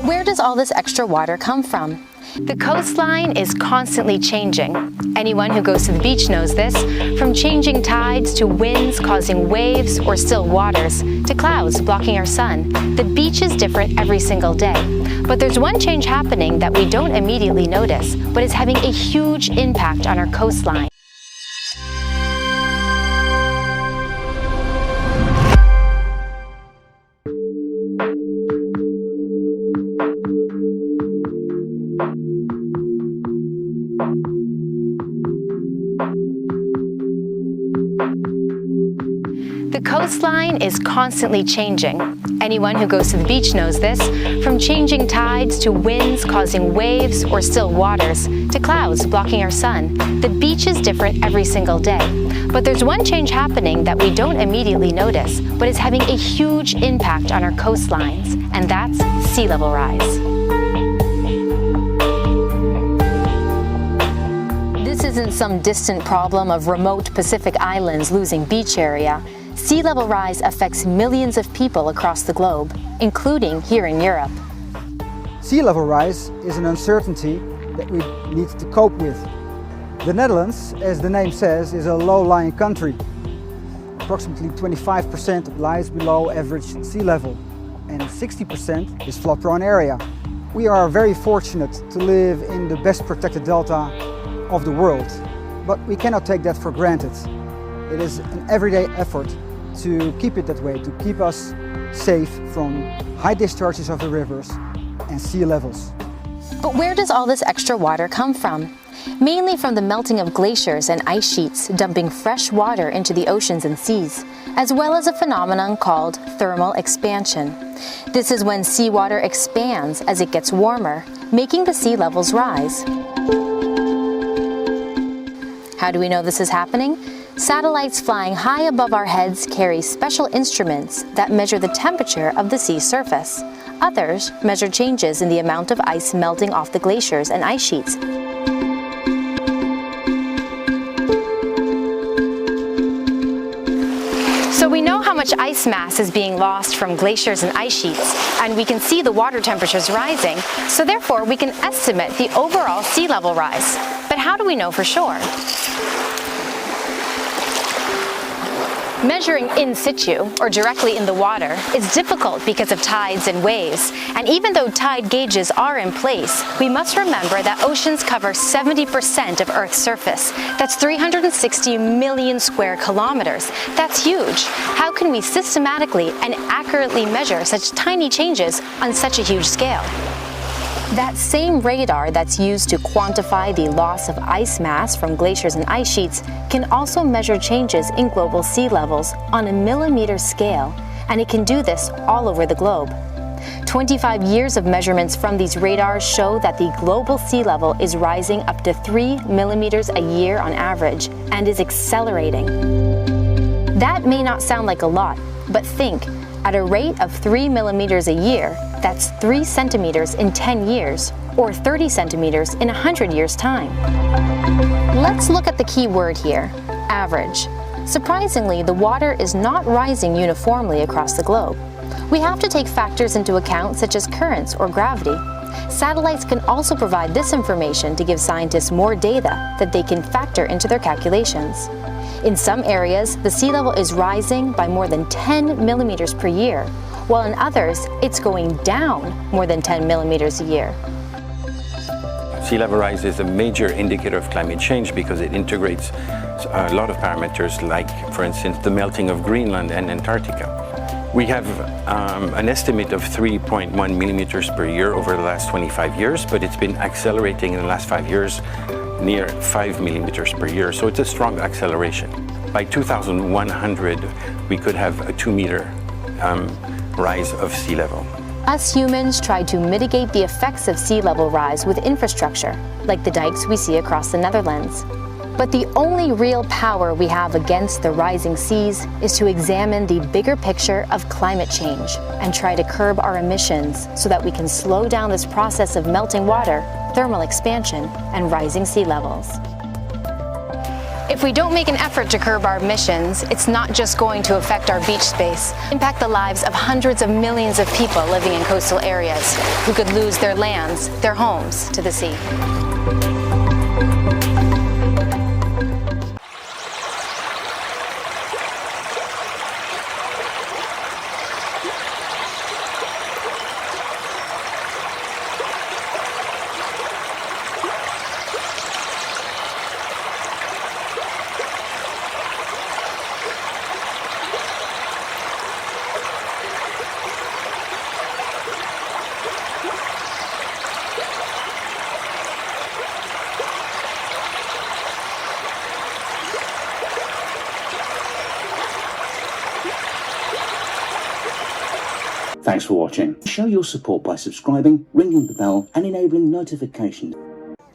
But where does all this extra water come from? The coastline is constantly changing. Anyone who goes to the beach knows this, from changing tides to winds causing waves or still waters, to clouds blocking our sun. The beach is different every single day. But there's one change happening that we don't immediately notice, but is having a huge impact on our coastline. The coastline is constantly changing. Anyone who goes to the beach knows this, from changing tides to winds causing waves or still waters, to clouds blocking our sun. The beach is different every single day. But there's one change happening that we don't immediately notice, but is having a huge impact on our coastlines, and that's sea level rise. This isn't some distant problem of remote Pacific islands losing beach area. Sea level rise affects millions of people across the globe, including here in Europe. Sea level rise is an uncertainty that we need to cope with. The Netherlands, as the name says, is a low-lying country. Approximately 25% lies below average sea level, and 60% is flood-prone area. We are very fortunate to live in the best protected delta of the world, but we cannot take that for granted. It is an everyday effort to keep it that way, to keep us safe from high discharges of the rivers and sea levels. But where does all this extra water come from? Mainly from the melting of glaciers and ice sheets dumping fresh water into the oceans and seas, as well as a phenomenon called thermal expansion. This is when seawater expands as it gets warmer, making the sea levels rise. How do we know this is happening? Satellites flying high above our heads carry special instruments that measure the temperature of the sea surface. Others measure changes in the amount of ice melting off the glaciers and ice sheets. So we know how much ice mass is being lost from glaciers and ice sheets, and we can see the water temperatures rising, so therefore we can estimate the overall sea level rise. But how do we know for sure? Measuring in situ, or directly in the water, is difficult because of tides and waves. And even though tide gauges are in place, we must remember that oceans cover 70% of Earth's surface. That's 360 million square kilometers. That's huge. How can we systematically and accurately measure such tiny changes on such a huge scale? That same radar that's used to quantify the loss of ice mass from glaciers and ice sheets can also measure changes in global sea levels on a millimeter scale, and it can do this all over the globe. 25 years of measurements from these radars show that the global sea level is rising up to 3 millimeters a year on average and is accelerating. That may not sound like a lot, but think, at a rate of 3 millimeters a year, that's 3 centimeters in 10 years, or 30 centimeters in 100 years' time. Let's look at the key word here, average. Surprisingly, the water is not rising uniformly across the globe. We have to take factors into account such as currents or gravity. Satellites can also provide this information to give scientists more data that they can factor into their calculations. In some areas, the sea level is rising by more than 10 millimeters per year, while in others, it's going down more than 10 millimeters a year. Sea level rise is a major indicator of climate change because it integrates a lot of parameters like, for instance, the melting of Greenland and Antarctica. We have an estimate of 3.1 millimeters per year over the last 25 years, but it's been accelerating in the last 5 years near 5 millimeters per year, so it's a strong acceleration. By 2100, we could have a 2-meter rise of sea level. Us humans try to mitigate the effects of sea level rise with infrastructure, like the dikes we see across the Netherlands. But the only real power we have against the rising seas is to examine the bigger picture of climate change and try to curb our emissions so that we can slow down this process of melting water, thermal expansion, and rising sea levels. If we don't make an effort to curb our emissions, it's not just going to affect our beach space, impact the lives of hundreds of millions of people living in coastal areas who could lose their lands, their homes to the sea. Thanks for watching. Show your support by subscribing, ringing the bell and enabling notifications.